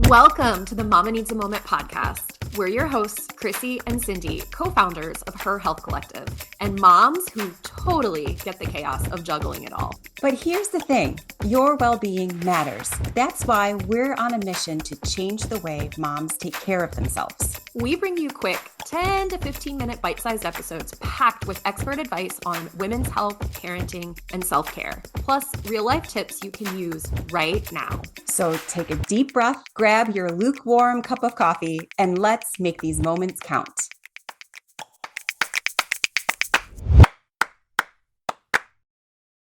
Welcome to the Mama Needs a Moment podcast. We're your hosts, Chrissy and Cindy, co-founders of Her Health Collective, and moms who totally get the chaos of juggling it all. But here's the thing, your well-being matters. That's why we're on a mission to change the way moms take care of themselves. We bring you quick 10 to 15 minute bite-sized episodes packed with expert advice on women's health, parenting, and self-care, plus real-life tips you can use right now. So take a deep breath, grab your lukewarm cup of coffee, and let's make these moments count.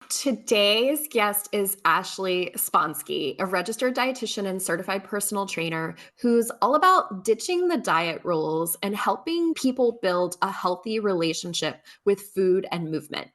Today's guest is Ashley Sponsky, a registered dietitian and certified personal trainer who's all about ditching the diet rules and helping people build a healthy relationship with food and movement.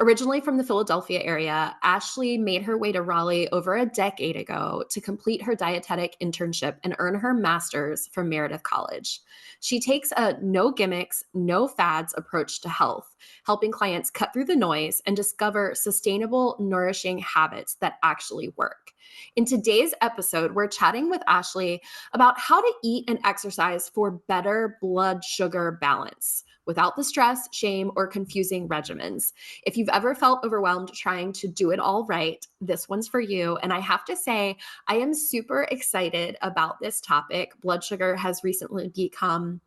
Originally from the Philadelphia area, Ashley made her way to Raleigh over a decade ago to complete her dietetic internship and earn her master's from Meredith College. She takes a no gimmicks, no fads approach to health, helping clients cut through the noise and discover sustainable, nourishing habits that actually work. In today's episode, we're chatting with Ashley about how to eat and exercise for better blood sugar balance without the stress, shame, or confusing regimens. If you've ever felt overwhelmed trying to do it all right, this one's for you. And I have to say, I am super excited about this topic. Blood sugar has recently become,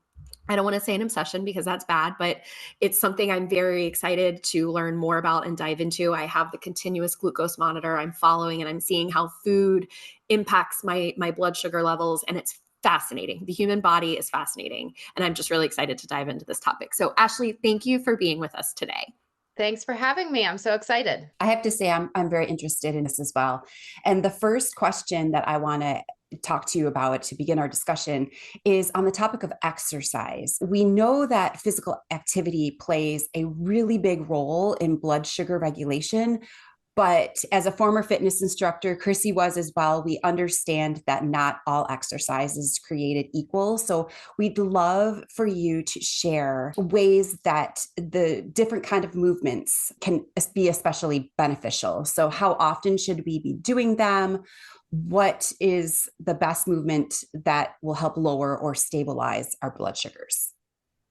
I don't want to say an obsession because that's bad, but it's something I'm very excited to learn more about and dive into. I have the continuous glucose monitor I'm following, and I'm seeing how food impacts my blood sugar levels, and it's fascinating. The human body is fascinating, and I'm just really excited to dive into this topic. So Ashley, thank you for being with us today. Thanks for having me. I'm so excited. I have to say, I'm very interested in this as well. And the first question that I want to talk to you about to begin our discussion is on the topic of exercise. We know that physical activity plays a really big role in blood sugar regulation. But as a former fitness instructor, Chrissy was as well, we understand that not all exercise is created equal. So we'd love for you to share ways that the different kind of movements can be especially beneficial. So how often should we be doing them? What is the best movement that will help lower or stabilize our blood sugars?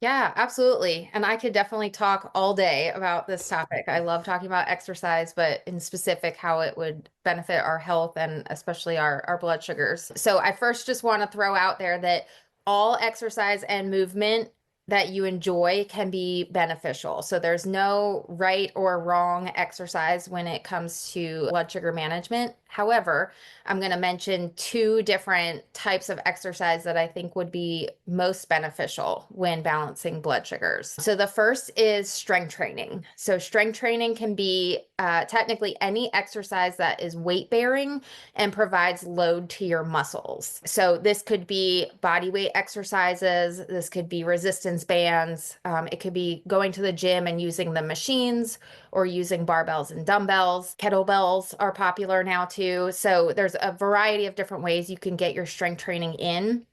Yeah, absolutely. And I could definitely talk all day about this topic. I love talking about exercise, but in specific, how it would benefit our health and especially our blood sugars. So I first just want to throw out there that all exercise and movement that you enjoy can be beneficial. So there's no right or wrong exercise when it comes to blood sugar management. However, I'm going to mention two different types of exercise that I think would be most beneficial when balancing blood sugars. So the first is strength training. So strength training can be technically any exercise that is weight bearing and provides load to your muscles. So this could be body weight exercises. This could be resistance bands. It could be going to the gym and using the machines or using barbells and dumbbells. Kettlebells are popular now too. So there's a variety of different ways you can get your strength training in.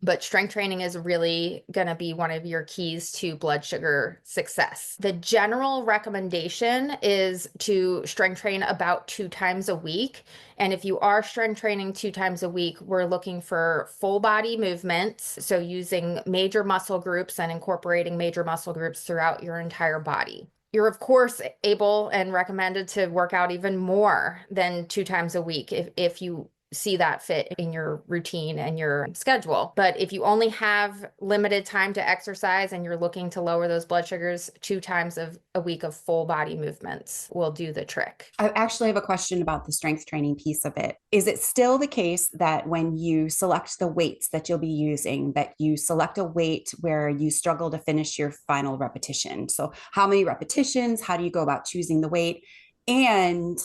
But strength training is really going to be one of your keys to blood sugar success. The general recommendation is to strength train about 2 times a week. And if you are strength training 2 times a week, we're looking for full body movements. So using major muscle groups and incorporating major muscle groups throughout your entire body. You're, of course, able and recommended to work out even more than 2 times a week if you see that fit in your routine and your schedule. But if you only have limited time to exercise and you're looking to lower those blood sugars, 2 times a week of full body movements will do the trick. I actually have a question about the strength training piece of it. Is it still the case that when you select the weights that you'll be using, that you select a weight where you struggle to finish your final repetition? So how many repetitions? How do you go about choosing the weight? And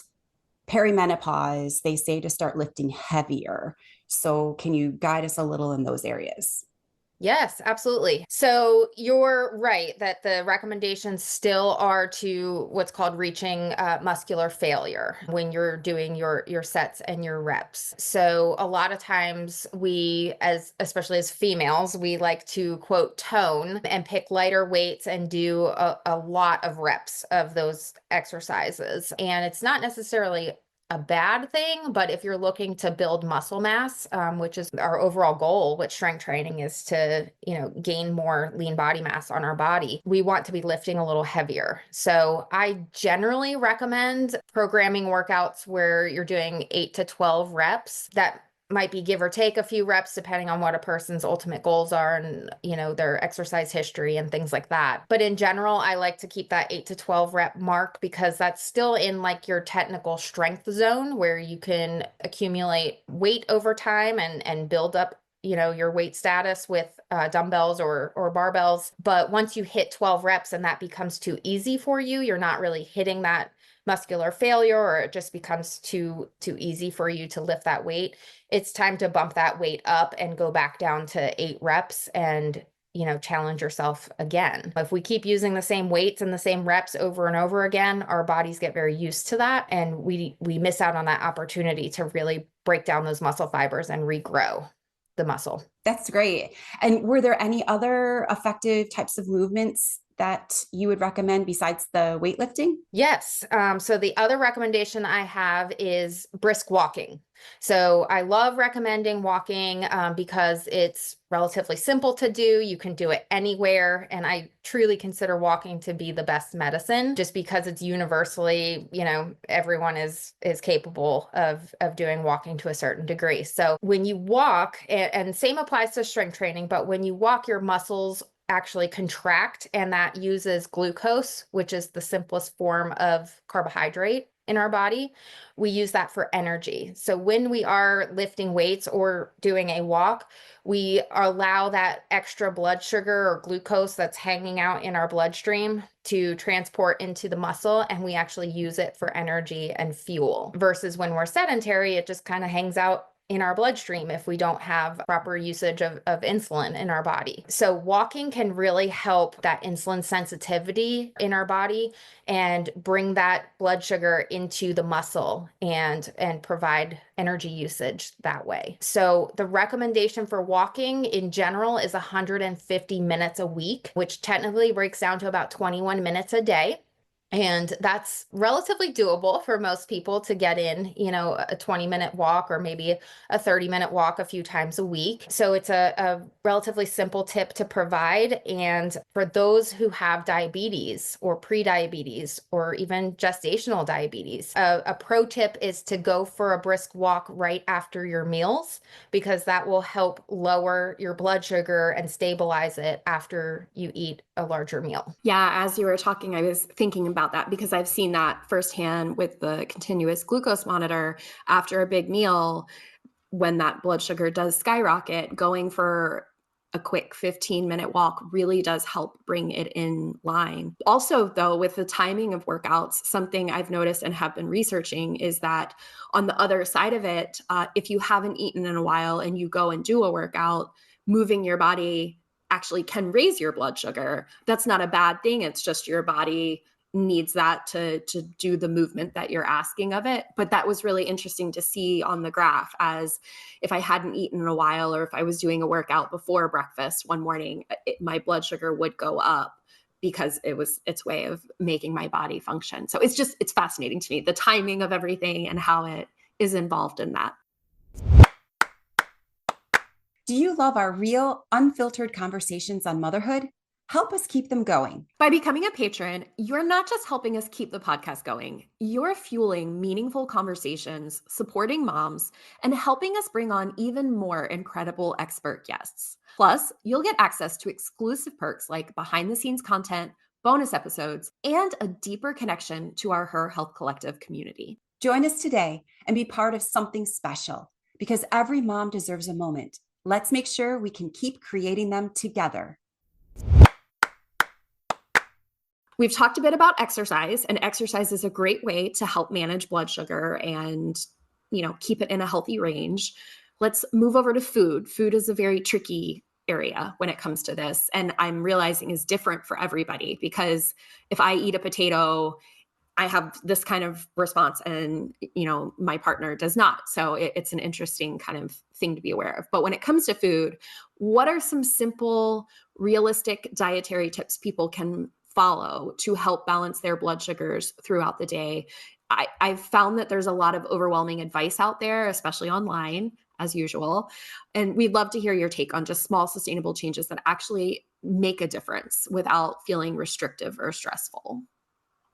perimenopause, they say to start lifting heavier. So can you guide us a little in those areas? Yes, absolutely. So you're right that the recommendations still are to what's called reaching muscular failure when you're doing your sets and your reps. So a lot of times we, especially as females, we like to quote tone and pick lighter weights and do a lot of reps of those exercises. And it's not necessarily a bad thing, but if you're looking to build muscle mass, which is our overall goal with strength training, is to, gain more lean body mass on our body, we want to be lifting a little heavier. So I generally recommend programming workouts where you're doing 8 to 12 reps. That might be give or take a few reps depending on what a person's ultimate goals are and, their exercise history and things like that. But in general, I like to keep that 8 to 12 rep mark because that's still in like your technical strength zone where you can accumulate weight over time and build up your weight status with dumbbells or barbells. But once you hit 12 reps and that becomes too easy for you, you're not really hitting that muscular failure, or it just becomes too easy for you to lift that weight, it's time to bump that weight up and go back down to 8 reps and challenge yourself again. If we keep using the same weights and the same reps over and over again, our bodies get very used to that, and we miss out on that opportunity to really break down those muscle fibers and regrow the muscle. That's great. And were there any other effective types of movements that you would recommend besides the weightlifting? Yes. So the other recommendation I have is brisk walking. So I love recommending walking because it's relatively simple to do. You can do it anywhere. And I truly consider walking to be the best medicine just because it's universally, everyone is capable of doing walking to a certain degree. So when you walk, and same applies to strength training, but when you walk, your muscles actually contract, and that uses glucose, which is the simplest form of carbohydrate in our body. We use that for energy. So when we are lifting weights or doing a walk, we allow that extra blood sugar or glucose that's hanging out in our bloodstream to transport into the muscle, and we actually use it for energy and fuel. Versus when we're sedentary, it just kind of hangs out in our bloodstream if we don't have proper usage of insulin in our body. So walking can really help that insulin sensitivity in our body and bring that blood sugar into the muscle and provide energy usage that way. So the recommendation for walking in general is 150 minutes a week, which technically breaks down to about 21 minutes a day. And that's relatively doable for most people to get in, a 20-minute walk or maybe a 30-minute walk a few times a week. So it's a relatively simple tip to provide. And for those who have diabetes or pre-diabetes or even gestational diabetes, a pro tip is to go for a brisk walk right after your meals, because that will help lower your blood sugar and stabilize it after you eat a larger meal. Yeah, as you were talking, I was thinking about that because I've seen that firsthand with the continuous glucose monitor after a big meal. When that blood sugar does skyrocket, going for a quick 15-minute walk really does help bring it in line. Also, though, with the timing of workouts, something I've noticed and have been researching is that on the other side of it, if you haven't eaten in a while and you go and do a workout, moving your body actually can raise your blood sugar. That's not a bad thing. It's just your body needs that to do the movement that you're asking of it. But that was really interesting to see on the graph, as if I hadn't eaten in a while or if I was doing a workout before breakfast one morning, my blood sugar would go up because it was its way of making my body function. So it's fascinating to me, the timing of everything and how it is involved in that. Do you love our real, unfiltered conversations on motherhood? Help us keep them going. By becoming a patron, you're not just helping us keep the podcast going, you're fueling meaningful conversations, supporting moms, and helping us bring on even more incredible expert guests. Plus, you'll get access to exclusive perks like behind-the-scenes content, bonus episodes, and a deeper connection to our Her Health Collective community. Join us today and be part of something special, because every mom deserves a moment. Let's make sure we can keep creating them together. We've talked a bit about exercise, and exercise is a great way to help manage blood sugar and, keep it in a healthy range. Let's move over to food. Food is a very tricky area when it comes to this, and I'm realizing is different for everybody, because if I eat a potato, I have this kind of response and, my partner does not. So it's an interesting kind of thing to be aware of. But when it comes to food, what are some simple, realistic dietary tips people can follow to help balance their blood sugars throughout the day? I've found that there's a lot of overwhelming advice out there, especially online, as usual. And we'd love to hear your take on just small, sustainable changes that actually make a difference without feeling restrictive or stressful.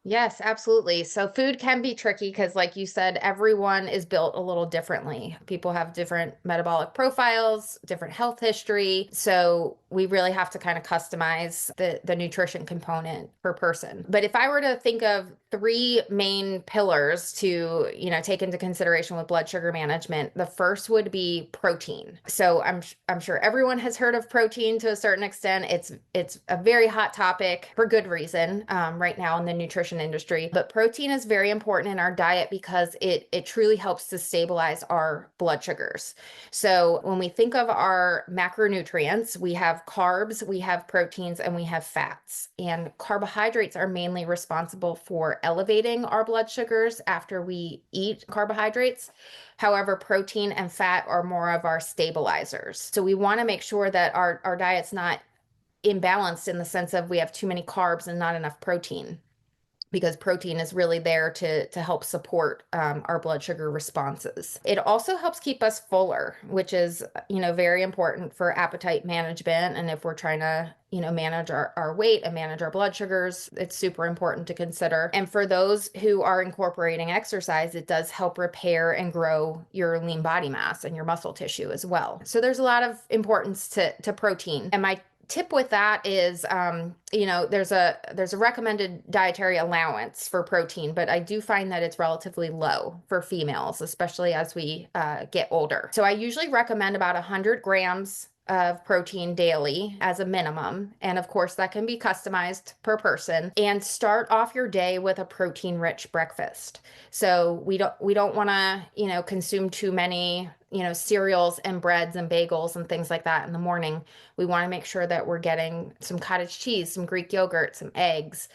Yes, absolutely. So food can be tricky because, like you said, everyone is built a little differently. People have different metabolic profiles, different health history. So we really have to kind of customize the nutrition component per person. But if I were to think of three main pillars to, take into consideration with blood sugar management, the first would be protein. So I'm sure everyone has heard of protein to a certain extent. It's a very hot topic for good reason right now in the nutrition industry. But protein is very important in our diet because it truly helps to stabilize our blood sugars. So when we think of our macronutrients, we have carbs, we have proteins, and we have fats. And carbohydrates are mainly responsible for elevating our blood sugars after we eat carbohydrates. However, protein and fat are more of our stabilizers. So we want to make sure that our diet's not imbalanced in the sense of we have too many carbs and not enough protein, because protein is really there to help support our blood sugar responses. It also helps keep us fuller, which is, very important for appetite management. And if we're trying to, manage our weight and manage our blood sugars, it's super important to consider. And for those who are incorporating exercise, it does help repair and grow your lean body mass and your muscle tissue as well. So there's a lot of importance to protein. And my tip with that is, there's a recommended dietary allowance for protein, but I do find that it's relatively low for females, especially as we get older. So I usually recommend about 100 grams of protein daily as a minimum. And of course, that can be customized per person. And start off your day with a protein-rich breakfast. So we don't want to, consume too many, cereals and breads and bagels and things like that in the morning. We want to make sure that we're getting some cottage cheese, some Greek yogurt, some eggs,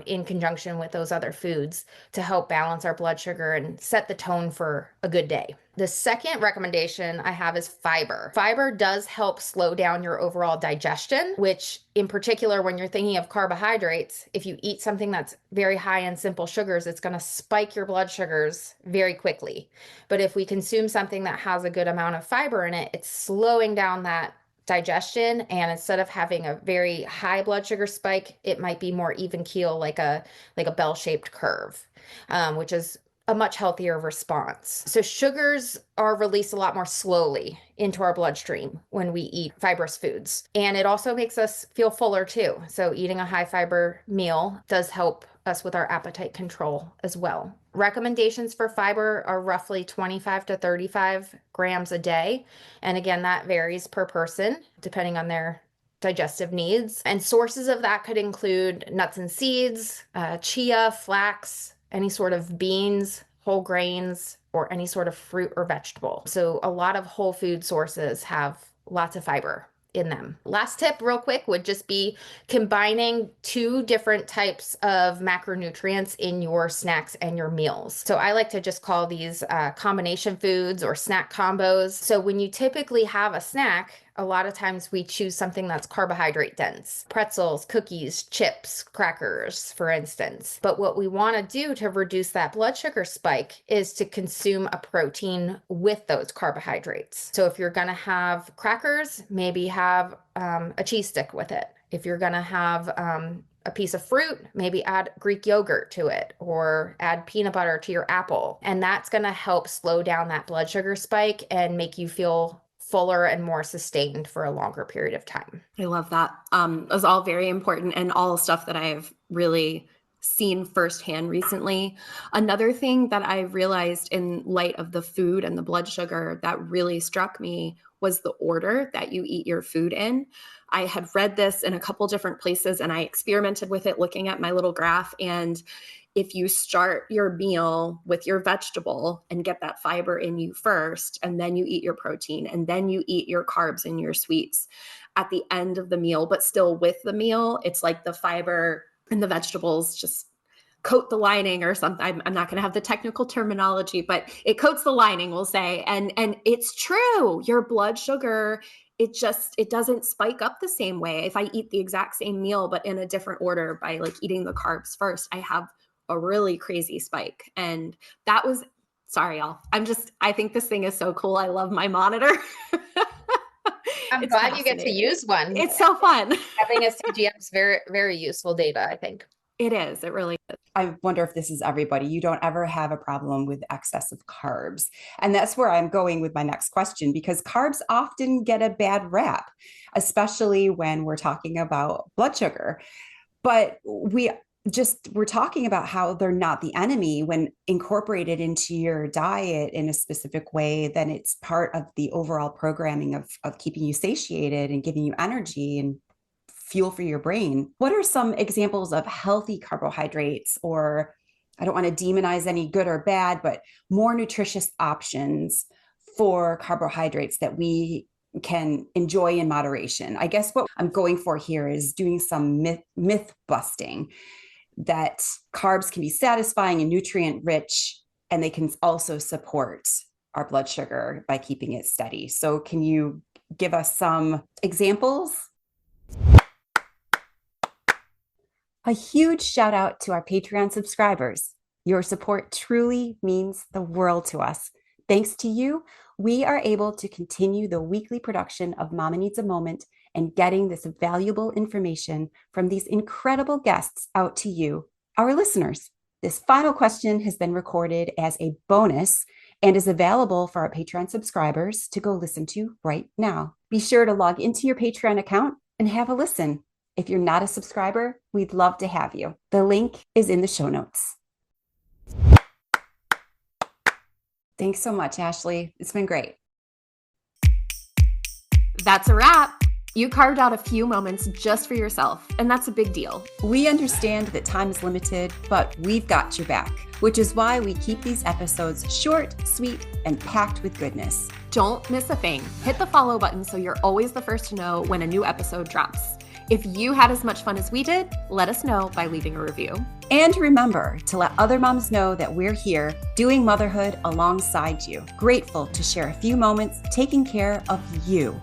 in conjunction with those other foods to help balance our blood sugar and set the tone for a good day. The second recommendation I have is fiber. Fiber does help slow down your overall digestion, which in particular, when you're thinking of carbohydrates, if you eat something that's very high in simple sugars, it's going to spike your blood sugars very quickly. But if we consume something that has a good amount of fiber in it, it's slowing down that digestion, and instead of having a very high blood sugar spike, it might be more even keel, like a bell-shaped curve, which is a much healthier response. So sugars are released a lot more slowly into our bloodstream when we eat fibrous foods, and it also makes us feel fuller too. So eating a high fiber meal does help us with our appetite control as well. Recommendations for fiber are roughly 25 to 35 grams a day. And again, that varies per person depending on their digestive needs. And sources of that could include nuts and seeds, chia, flax, any sort of beans, whole grains, or any sort of fruit or vegetable. So a lot of whole food sources have lots of fiber in them. Last tip real quick would just be combining two different types of macronutrients in your snacks and your meals. So I like to just call these combination foods or snack combos. So when you typically have a snack, a lot of times we choose something that's carbohydrate dense, pretzels, cookies, chips, crackers, for instance. But what we want to do to reduce that blood sugar spike is to consume a protein with those carbohydrates. So if you're going to have crackers, maybe have a cheese stick with it. If you're going to have a piece of fruit, maybe add Greek yogurt to it or add peanut butter to your apple. And that's going to help slow down that blood sugar spike and make you feel fuller and more sustained for a longer period of time. I love that. It was all very important and all stuff that I've really seen firsthand recently. Another thing that I realized in light of the food and the blood sugar that really struck me was the order that you eat your food in. I had read this in a couple different places and I experimented with it looking at my little graph. And if you start your meal with your vegetable and get that fiber in you first, and then you eat your protein, and then you eat your carbs and your sweets at the end of the meal, but still with the meal, it's like the fiber and the vegetables just coat the lining or something. I'm not going to have the technical terminology, but it coats the lining, we'll say. And it's true. Your blood sugar, it doesn't spike up the same way. If I eat the exact same meal, but in a different order by like eating the carbs first, I have a really crazy spike. And that was, sorry, y'all. I think this thing is so cool. I love my monitor. I'm It's glad you get to fascinating. use one. It's so fun. Having a CGM is very, very useful data, I think. It is. It really is. I wonder if this is everybody. You don't ever have a problem with excessive carbs. And that's where I'm going with my next question, because carbs often get a bad rap, especially when we're talking about blood sugar. But we're talking about how they're not the enemy. When incorporated into your diet in a specific way, then it's part of the overall programming of keeping you satiated and giving you energy and fuel for your brain. What are some examples of healthy carbohydrates, or I don't want to demonize any good or bad, but more nutritious options for carbohydrates that we can enjoy in moderation? I guess what I'm going for here is doing some myth busting, that carbs can be satisfying and nutrient rich, and they can also support our blood sugar by keeping it steady. So can you give us some examples? A huge shout out to our Patreon subscribers. Your support truly means the world to us. Thanks to you, we are able to continue the weekly production of Mama Needs a Moment and getting this valuable information from these incredible guests out to you, our listeners. This final question has been recorded as a bonus and is available for our Patreon subscribers to go listen to right now. Be sure to log into your Patreon account and have a listen. If you're not a subscriber, we'd love to have you. The link is in the show notes. Thanks so much, Ashley. It's been great. That's a wrap. You carved out a few moments just for yourself, and that's a big deal. We understand that time is limited, but we've got your back, which is why we keep these episodes short, sweet, and packed with goodness. Don't miss a thing. Hit the follow button so you're always the first to know when a new episode drops. If you had as much fun as we did, let us know by leaving a review. And remember to let other moms know that we're here doing motherhood alongside you. Grateful to share a few moments taking care of you.